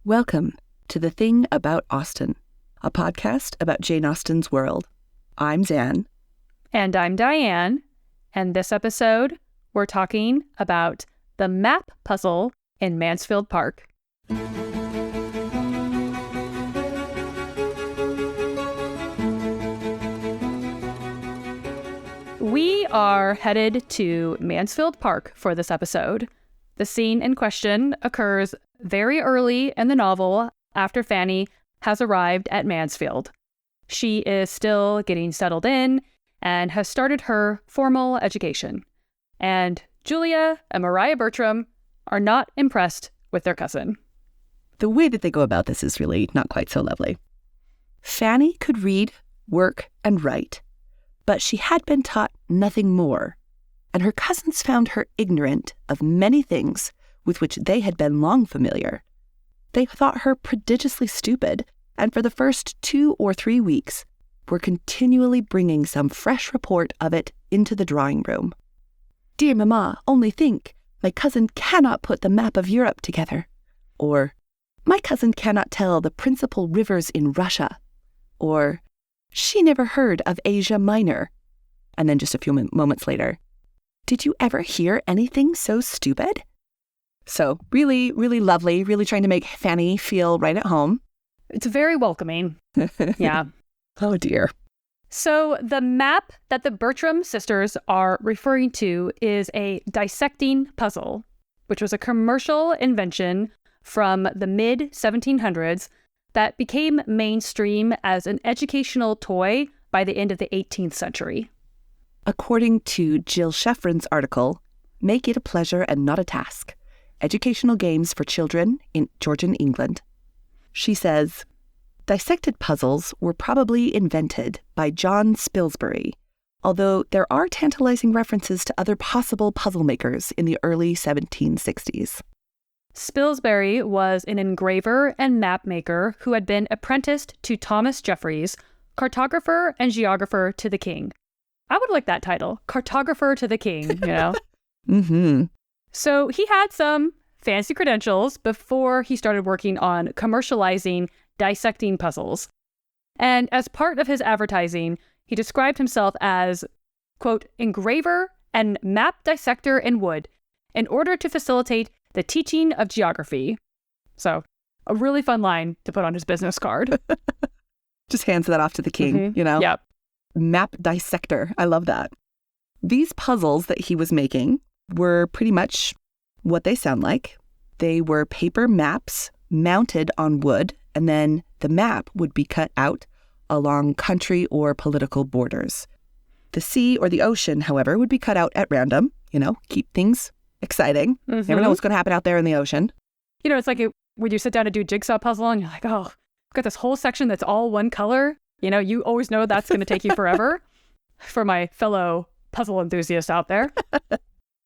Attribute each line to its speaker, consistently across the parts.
Speaker 1: Welcome to The Thing About Austen, a podcast about Jane Austen's world. I'm Zan.
Speaker 2: And I'm Diane. And this episode, we're talking about the map puzzle in Mansfield Park. We are headed to Mansfield Park for this episode. The scene in question occurs very early in the novel after Fanny has arrived at Mansfield. She is still getting settled in and has started her formal education. And Julia and Maria Bertram are not impressed with their cousin.
Speaker 1: The way that they go about this is really not quite so lovely. Fanny could read, work, and write, but she had been taught nothing more, and her cousins found her ignorant of many things with which they had been long familiar. They thought her prodigiously stupid, and for the first 2 or 3 weeks were continually bringing some fresh report of it into the drawing room. "Dear Mamma, only think, my cousin cannot put the map of Europe together." Or, "My cousin cannot tell the principal rivers in Russia." Or, "She never heard of Asia Minor." And then just a few moments later, "Did you ever hear anything so stupid?" So really, really lovely, really trying to make Fanny feel right at home.
Speaker 2: It's very welcoming. Yeah.
Speaker 1: Oh, dear.
Speaker 2: So the map that the Bertram sisters are referring to is a dissecting puzzle, which was a commercial invention from the mid-1700s that became mainstream as an educational toy by the end of the 18th century.
Speaker 1: According to Jill Sheffrin's article, "Make it a pleasure and not a task. Educational games for children in Georgian England," she says, dissected puzzles were probably invented by John Spilsbury, although there are tantalizing references to other possible puzzle makers in the early 1760s.
Speaker 2: Spilsbury was an engraver and map maker who had been apprenticed to Thomas Jeffries, cartographer and geographer to the king. I would like that title, cartographer to the king, you know?
Speaker 1: Mm-hmm.
Speaker 2: So he had some fancy credentials before he started working on commercializing dissecting puzzles. And as part of his advertising, he described himself as, quote, "engraver and map dissector in wood in order to facilitate the teaching of geography." So a really fun line to put on his business card.
Speaker 1: Just hands that off to the king, you know?
Speaker 2: Yep.
Speaker 1: Map dissector. I love that. These puzzles that he was making were pretty much what they sound like. They were paper maps mounted on wood, and then the map would be cut out along country or political borders. The sea or the ocean, however, would be cut out at random, you know, keep things exciting. Never know what's going to happen out there in the ocean.
Speaker 2: You know, it's like when you sit down to do a jigsaw puzzle and you're like, oh, I've got this whole section that's all one color. You know, you always know that's going to take you forever. For my fellow puzzle enthusiasts out there.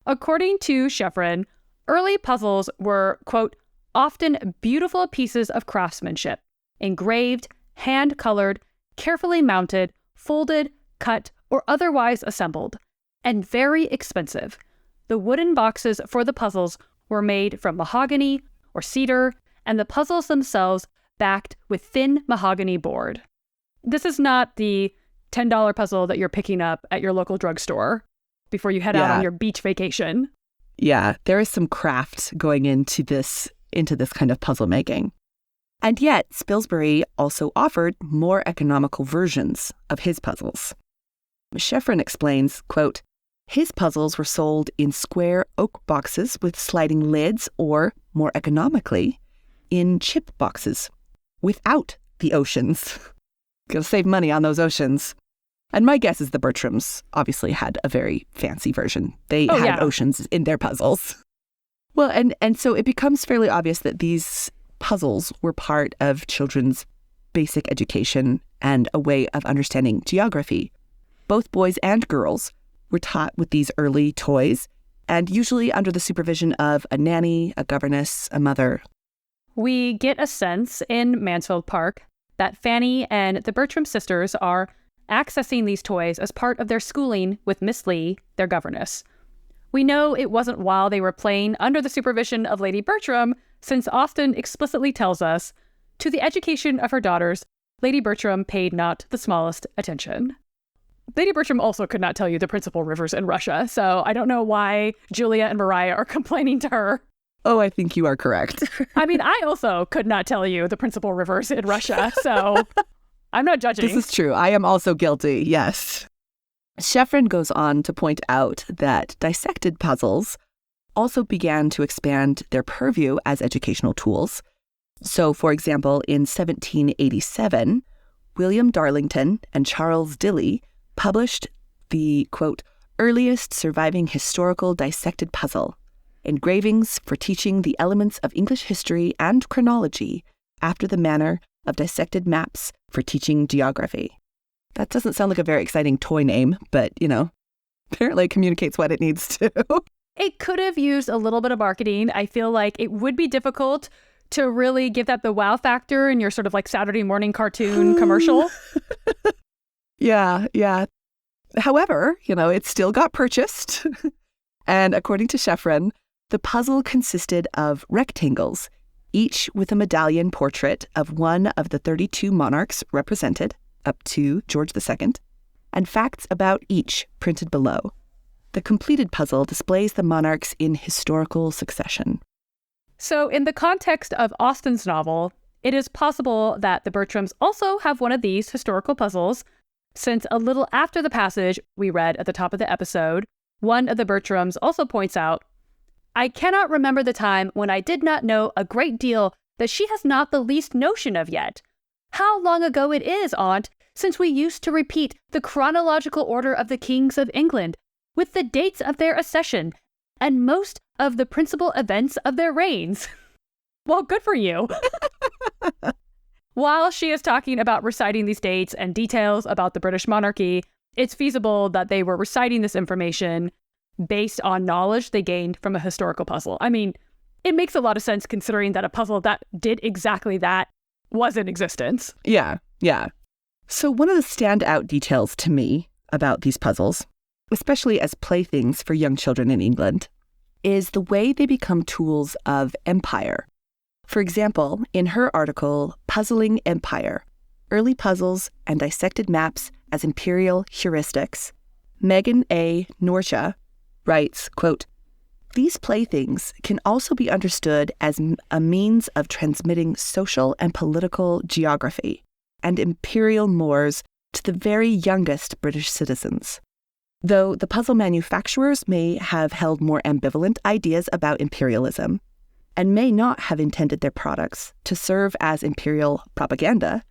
Speaker 2: According to Sheffrin, early puzzles were, quote, often beautiful pieces of craftsmanship, engraved, hand-colored, carefully mounted, folded, cut, or otherwise assembled, and very expensive. The wooden boxes for the puzzles were made from mahogany or cedar, and the puzzles themselves backed with thin mahogany board. This is not the $10 puzzle that you're picking up at your local drugstore before you head out on your beach vacation.
Speaker 1: Yeah, there is some craft going into this kind of puzzle making. And yet, Spilsbury also offered more economical versions of his puzzles. Sheffrin explains, quote, "His puzzles were sold in square oak boxes with sliding lids or, more economically, in chip boxes without the oceans." Gonna save money on those oceans. And my guess is the Bertrams obviously had a very fancy version. They had oceans in their puzzles. Well, and so it becomes fairly obvious that these puzzles were part of children's basic education and a way of understanding geography. Both boys and girls were taught with these early toys, and usually under the supervision of a nanny, a governess, a mother.
Speaker 2: We get a sense in Mansfield Park that Fanny and the Bertram sisters are accessing these toys as part of their schooling with Miss Lee, their governess. We know it wasn't while they were playing under the supervision of Lady Bertram since Austen explicitly tells us, to the education of her daughters, Lady Bertram paid not the smallest attention. Lady Bertram also could not tell you the principal rivers in Russia, so I don't know why Julia and Mariah are complaining to her.
Speaker 1: Oh, I think you are correct.
Speaker 2: I mean, I also could not tell you the principal rivers in Russia, so I'm not judging.
Speaker 1: This is true. I am also guilty, yes. Sheffrin goes on to point out that dissected puzzles also began to expand their purview as educational tools. So, for example, in 1787, William Darlington and Charles Dilly published the, quote, earliest surviving historical dissected puzzle, engravings for teaching the elements of English history and chronology after the manner of dissected maps for teaching geography. That doesn't sound like a very exciting toy name, but, apparently it communicates what it needs to.
Speaker 2: It could have used a little bit of marketing. I feel like it would be difficult to really give that the wow factor in your sort of like Saturday morning cartoon commercial.
Speaker 1: Yeah. However, it still got purchased. And according to Sheffrin, the puzzle consisted of rectangles, each with a medallion portrait of one of the 32 monarchs represented, up to George II, and facts about each printed below. The completed puzzle displays the monarchs in historical succession.
Speaker 2: So in the context of Austen's novel, it is possible that the Bertrams also have one of these historical puzzles, since a little after the passage we read at the top of the episode, one of the Bertrams also points out, I cannot remember the time when I did not know a great deal that she has not the least notion of yet. How long ago it is, Aunt, since we used to repeat the chronological order of the kings of England, with the dates of their accession, and most of the principal events of their reigns. Well, good for you. While she is talking about reciting these dates and details about the British monarchy, it's feasible that they were reciting this information based on knowledge they gained from a historical puzzle. I mean, it makes a lot of sense considering that a puzzle that did exactly that was in existence.
Speaker 1: Yeah. So one of the standout details to me about these puzzles, especially as playthings for young children in England, is the way they become tools of empire. For example, in her article, Puzzling Empire, Early Puzzles and Dissected Maps as Imperial Heuristics, Megan A. Norsha writes, quote, these playthings can also be understood as a means of transmitting social and political geography and imperial mores to the very youngest British citizens. Though the puzzle manufacturers may have held more ambivalent ideas about imperialism and may not have intended their products to serve as imperial propaganda,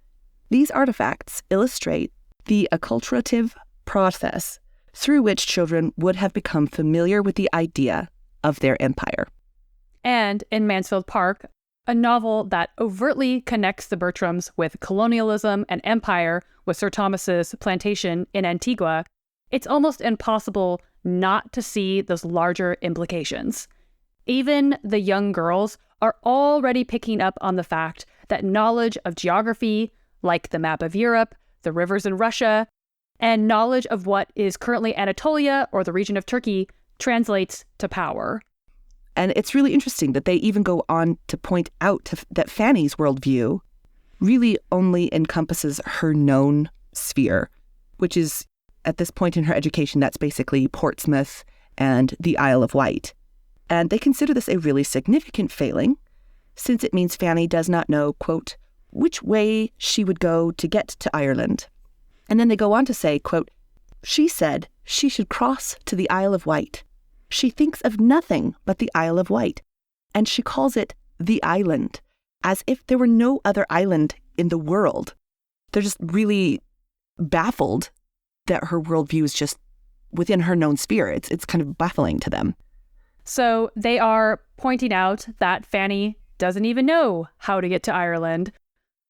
Speaker 1: these artifacts illustrate the acculturative process through which children would have become familiar with the idea of their empire.
Speaker 2: And in Mansfield Park, a novel that overtly connects the Bertrams with colonialism and empire with Sir Thomas's plantation in Antigua, it's almost impossible not to see those larger implications. Even the young girls are already picking up on the fact that knowledge of geography, like the map of Europe, the rivers in Russia, and knowledge of what is currently Anatolia or the region of Turkey translates to power.
Speaker 1: And it's really interesting that they even go on to point out that Fanny's worldview really only encompasses her known sphere, which is, at this point in her education, that's basically Portsmouth and the Isle of Wight. And they consider this a really significant failing, since it means Fanny does not know, quote, which way she would go to get to Ireland. And then they go on to say, quote, she said she should cross to the Isle of Wight. She thinks of nothing but the Isle of Wight, and she calls it the island, as if there were no other island in the world. They're just really baffled that her worldview is just within her known sphere. It's kind of baffling to them.
Speaker 2: So they are pointing out that Fanny doesn't even know how to get to Ireland,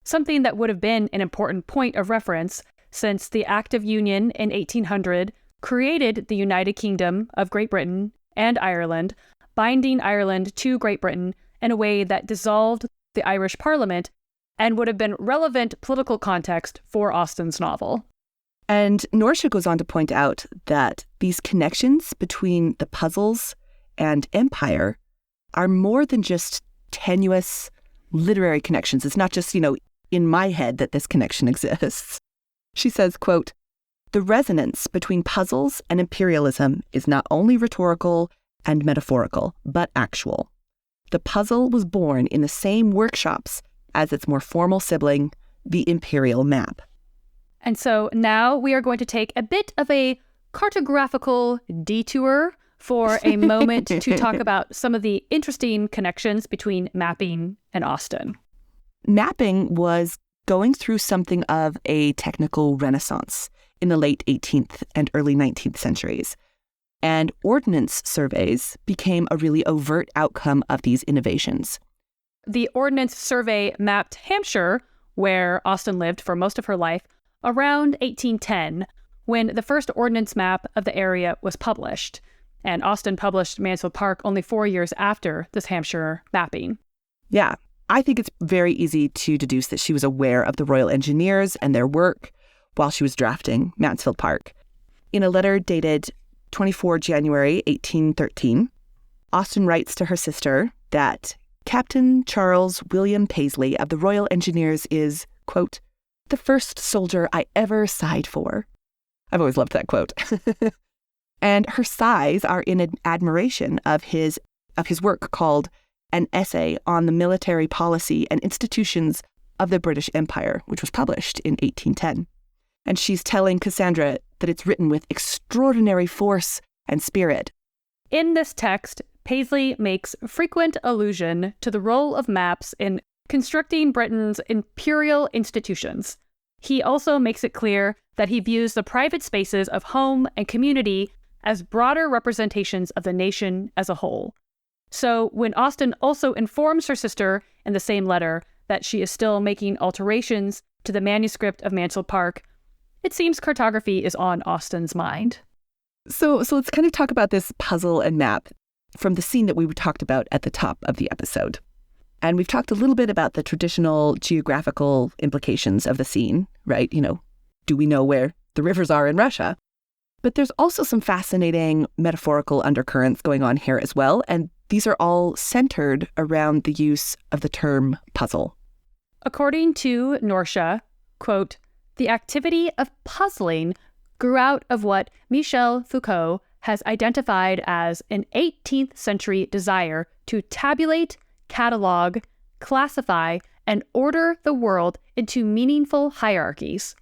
Speaker 2: something that would have been an important point of reference since the Act of Union in 1800 created the United Kingdom of Great Britain and Ireland, binding Ireland to Great Britain in a way that dissolved the Irish Parliament and would have been relevant political context for Austen's novel.
Speaker 1: And Norsha goes on to point out that these connections between the puzzles and empire are more than just tenuous literary connections. It's not just, in my head that this connection exists. She says, quote, "The resonance between puzzles and imperialism is not only rhetorical and metaphorical, but actual. The puzzle was born in the same workshops as its more formal sibling, the imperial map."
Speaker 2: And so now we are going to take a bit of a cartographical detour for a moment to talk about some of the interesting connections between mapping and Austen.
Speaker 1: Mapping was going through something of a technical renaissance in the late 18th and early 19th centuries. And ordnance surveys became a really overt outcome of these innovations.
Speaker 2: The Ordnance Survey mapped Hampshire, where Austen lived for most of her life, around 1810, when the first ordnance map of the area was published. And Austen published Mansfield Park only 4 years after this Hampshire mapping.
Speaker 1: Yeah, I think it's very easy to deduce that she was aware of the Royal Engineers and their work while she was drafting Mansfield Park. In a letter dated 24 January 1813, Austen writes to her sister that Captain Charles William Paisley of the Royal Engineers is, quote, "the first soldier I ever sighed for." I've always loved that quote. And her sighs are in admiration of his work called An Essay on the Military Policy and Institutions of the British Empire, which was published in 1810. And she's telling Cassandra that it's written with extraordinary force and spirit.
Speaker 2: In this text, Paisley makes frequent allusion to the role of maps in constructing Britain's imperial institutions. He also makes it clear that he views the private spaces of home and community as broader representations of the nation as a whole. So when Austen also informs her sister in the same letter that she is still making alterations to the manuscript of Mansfield Park, it seems cartography is on Austen's mind.
Speaker 1: So let's kind of talk about this puzzle and map from the scene that we talked about at the top of the episode. And we've talked a little bit about the traditional geographical implications of the scene, right? Do we know where the rivers are in Russia? But there's also some fascinating metaphorical undercurrents going on here as well. And these are all centered around the use of the term puzzle.
Speaker 2: According to Norcia, quote, "The activity of puzzling grew out of what Michel Foucault has identified as an 18th century desire to tabulate, catalog, classify, and order the world into meaningful hierarchies.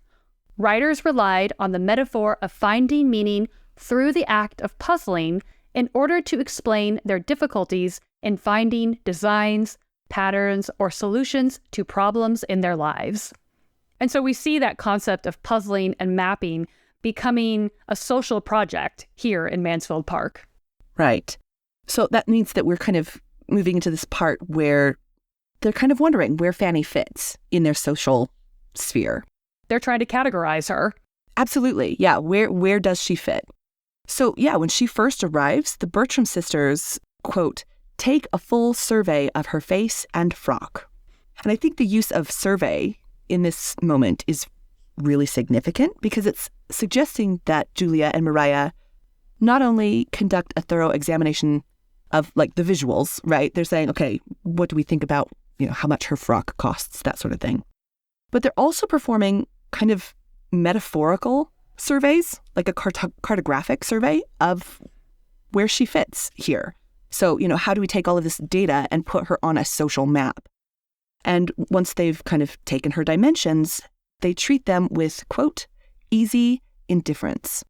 Speaker 2: Writers relied on the metaphor of finding meaning through the act of puzzling in order to explain their difficulties in finding designs, patterns, or solutions to problems in their lives." And so we see that concept of puzzling and mapping becoming a social project here in Mansfield Park.
Speaker 1: Right. So that means that we're kind of moving into this part where they're kind of wondering where Fanny fits in their social sphere.
Speaker 2: They're trying to categorize her.
Speaker 1: Absolutely. Yeah. Where does she fit? So yeah, when she first arrives, the Bertram sisters, quote, "take a full survey of her face and frock." And I think the use of survey in this moment is really significant because it's suggesting that Julia and Maria not only conduct a thorough examination of the visuals, right? They're saying, okay, what do we think about, how much her frock costs, that sort of thing. But they're also performing kind of metaphorical surveys, like a cartographic survey of where she fits here. So, how do we take all of this data and put her on a social map? And once they've kind of taken her dimensions, they treat them with, quote, "easy indifference."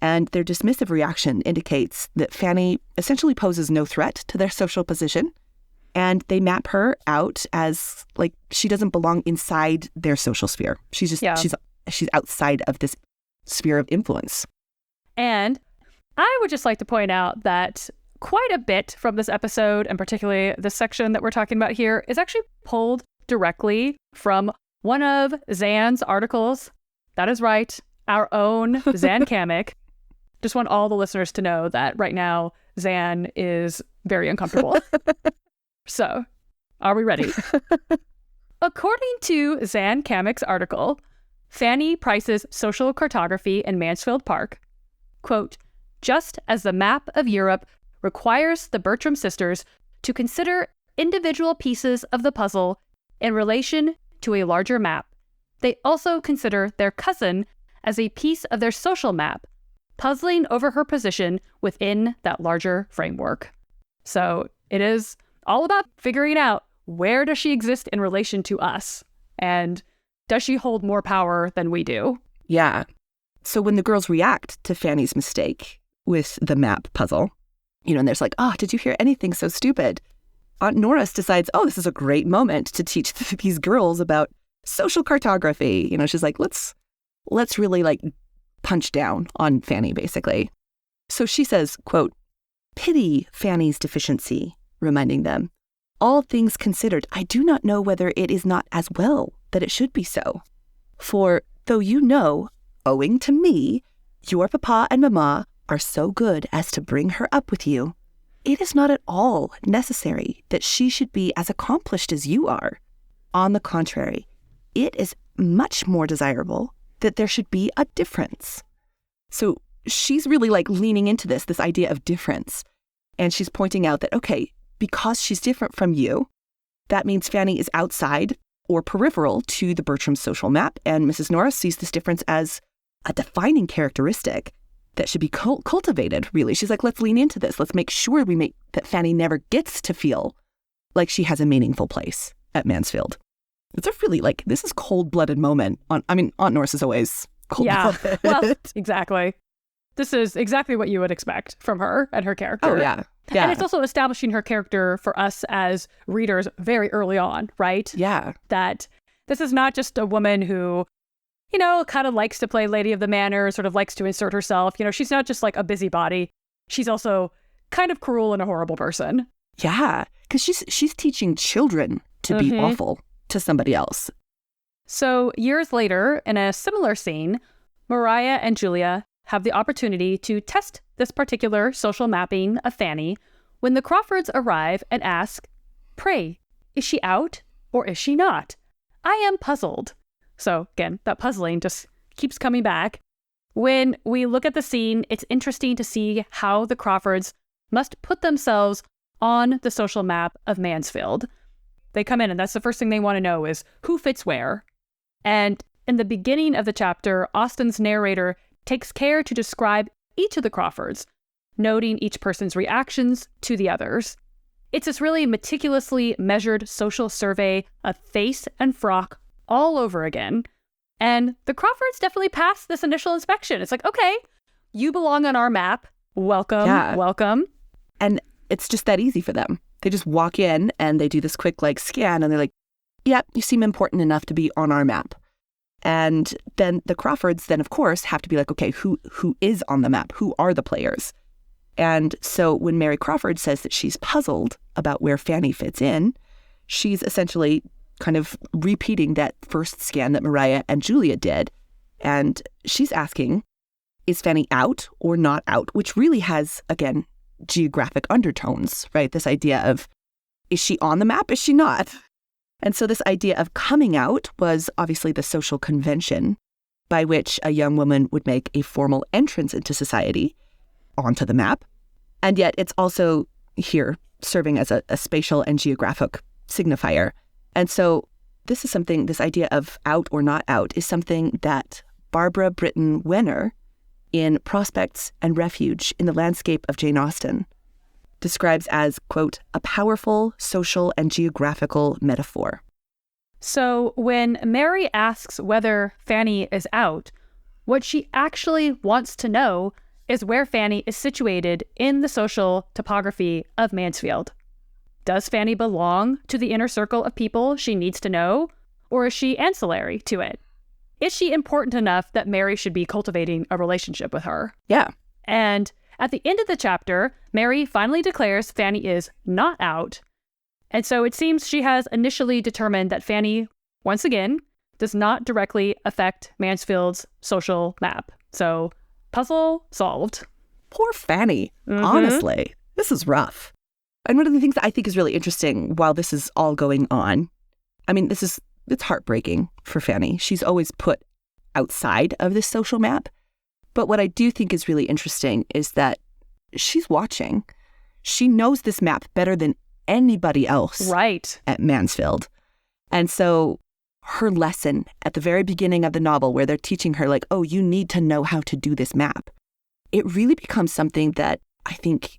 Speaker 1: And their dismissive reaction indicates that Fanny essentially poses no threat to their social position. And they map her out as she doesn't belong inside their social sphere. She's just, she's outside of this sphere of influence.
Speaker 2: And I would just like to point out that quite a bit from this episode, and particularly the section that we're talking about here, is actually pulled directly from one of Zan's articles. That is right, our own Zan Kamek. Just want all the listeners to know that right now, Zan is very uncomfortable. So, are we ready? According to Zan Kamek's article, Fanny Price's social cartography in Mansfield Park, quote, "just as the map of Europe requires the Bertram sisters to consider individual pieces of the puzzle in relation to a larger map. They also consider their cousin as a piece of their social map, puzzling over her position within that larger framework. So it is all about figuring out, where does she exist in relation to us? And does she hold more power than we do?
Speaker 1: Yeah. So when the girls react to Fanny's mistake with the map puzzle, and there's like, oh, did you hear anything so stupid? Aunt Norris decides, oh, this is a great moment to teach these girls about social cartography. She's like, let's really punch down on Fanny, basically. So she says, quote, "Pity Fanny's deficiency," reminding them, "all things considered, I do not know whether it is not as well that it should be so. For though owing to me, your papa and mamma are so good as to bring her up with you, it is not at all necessary that she should be as accomplished as you are. On the contrary, it is much more desirable that there should be a difference." So she's really leaning into this idea of difference. And she's pointing out that, okay, because she's different from you, that means Fanny is outside or peripheral to the Bertram social map. And Mrs. Norris sees this difference as a defining characteristic that should be cultivated, really. She's like, let's lean into this. Let's make sure that Fanny never gets to feel like she has a meaningful place at Mansfield. It's a really, this is cold-blooded moment. Aunt Norris is always cold-blooded.
Speaker 2: Yeah, well, exactly. This is exactly what you would expect from her and her character.
Speaker 1: Oh, yeah. Yeah.
Speaker 2: And it's also establishing her character for us as readers very early on, right?
Speaker 1: Yeah.
Speaker 2: That this is not just a woman who, kind of likes to play Lady of the Manor, sort of likes to insert herself. She's not just a busybody. She's also kind of cruel and a horrible person.
Speaker 1: Yeah, because she's teaching children to be awful to somebody else.
Speaker 2: So years later, in a similar scene, Mariah and Julia have the opportunity to test this particular social mapping of Fanny when the Crawfords arrive and ask, "Pray, is she out or is she not? I am puzzled." So again, that puzzling just keeps coming back. When we look at the scene, it's interesting to see how the Crawfords must put themselves on the social map of Mansfield. They come in and that's the first thing they want to know is who fits where. And in the beginning of the chapter, Austen's narrator takes care to describe each of the Crawfords, noting each person's reactions to the others. It's this really meticulously measured social survey of face and frock all over again. And the Crawfords definitely passed this initial inspection. It's like, okay, you belong on our map. Welcome, welcome.
Speaker 1: And it's just that easy for them. They just walk in and they do this quick scan and they're like, yep, you seem important enough to be on our map. And then the Crawfords then, of course, have to be like, okay, who is on the map? Who are the players? And so when Mary Crawford says that she's puzzled about where Fanny fits in, she's essentially kind of repeating that first scan that Mariah and Julia did. And she's asking, is Fanny out or not out? Which really has, again, geographic undertones, right? This idea of, is she on the map? Is she not? And so this idea of coming out was obviously the social convention by which a young woman would make a formal entrance into society onto the map. And yet it's also here serving as a spatial and geographic signifier. And so this is something, this idea of out or not out is something that Barbara Britton Wenner in Prospects and Refuge in the Landscape of Jane Austen describes as, quote, a powerful social and geographical metaphor.
Speaker 2: So when Mary asks whether Fanny is out, what she actually wants to know is where Fanny is situated in the social topography of Mansfield. Does Fanny belong to the inner circle of people she needs to know, or is she ancillary to it? Is she important enough that Mary should be cultivating a relationship with her?
Speaker 1: Yeah.
Speaker 2: And at the end of the chapter, Mary finally declares Fanny is not out. And so it seems she has initially determined that Fanny, once again, does not directly affect Mansfield's social map. So, puzzle solved.
Speaker 1: Poor Fanny. Honestly, this is rough. And one of the things that I think is really interesting while this is all going on, I mean, it's heartbreaking for Fanny. She's always put outside of this social map. But what I do think is really interesting is that she's watching. She knows this map better than anybody else
Speaker 2: Right.
Speaker 1: at Mansfield. And so her lesson at the very beginning of the novel, where they're teaching her like, oh, you need to know how to do this map, it really becomes something that I think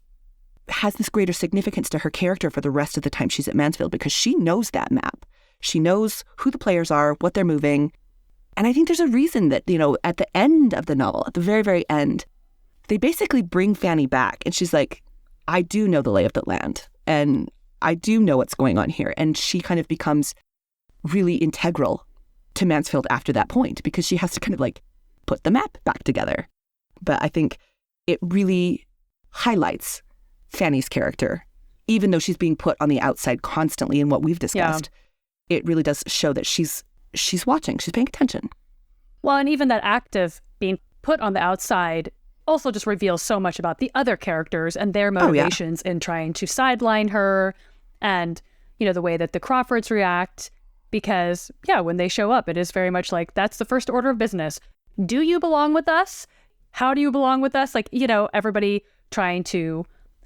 Speaker 1: has this greater significance to her character for the rest of the time she's at Mansfield, because she knows that map. She knows who the players are, what they're moving. And I think there's a reason that, at the end of the novel, at the very, very end, they basically bring Fanny back. And she's like, I do know the lay of the land. And I do know what's going on here. And she kind of becomes really integral to Mansfield after that point, because she has to kind of like put the map back together. But I think it really highlights Fanny's character, even though she's being put on the outside constantly in what we've discussed. Yeah. It really does show that she's watching, she's paying attention.
Speaker 2: Well, and even that act of being put on the outside also just reveals so much about the other characters and their motivations in trying to sideline her, and, the way that the Crawfords react. Because, when they show up, it is very much like, that's the first order of business. Do you belong with us? How do you belong with us? Like, everybody trying to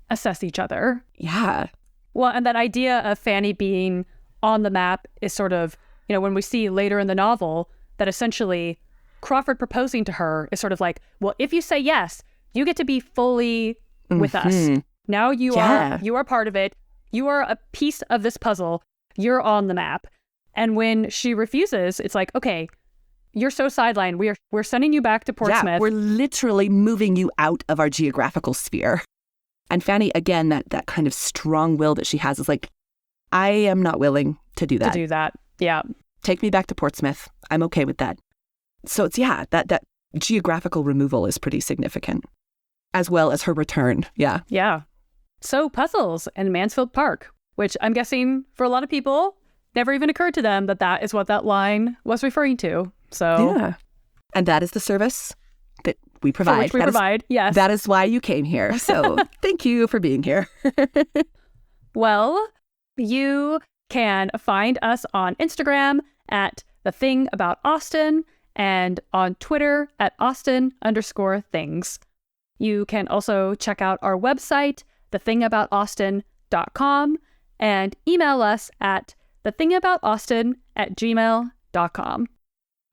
Speaker 2: assess each other.
Speaker 1: Yeah.
Speaker 2: Well, and that idea of Fanny being on the map is sort of, when we see later in the novel that essentially Crawford proposing to her is sort of like, well, if you say yes, you get to be fully with us. Now you are part of it. You are a piece of this puzzle. You're on the map. And when she refuses, it's like, okay, you're so sidelined. We're sending you back to Portsmouth.
Speaker 1: Yeah, we're literally moving you out of our geographical sphere. And Fanny, again, that kind of strong will that she has is like, I am not willing to do that.
Speaker 2: Yeah.
Speaker 1: Take me back to Portsmouth. I'm okay with that. So it's, that geographical removal is pretty significant, as well as her return. Yeah.
Speaker 2: Yeah. So puzzles in Mansfield Park, which I'm guessing for a lot of people, never even occurred to them that is what that line was referring to. So
Speaker 1: yeah. And that is the service that we provide.
Speaker 2: For which we provide, yes.
Speaker 1: That is why you came here. So thank you for being here.
Speaker 2: Well, you can find us on Instagram at The Thing About Austen and on Twitter at Austen_things. You can also check out our website, thethingaboutaustin.com, and email us at thethingaboutaustin@gmail.com.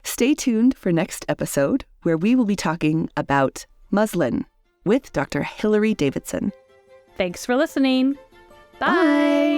Speaker 1: Stay tuned for next episode, where we will be talking about muslin with Dr. Hilary Davidson.
Speaker 2: Thanks for listening. Bye.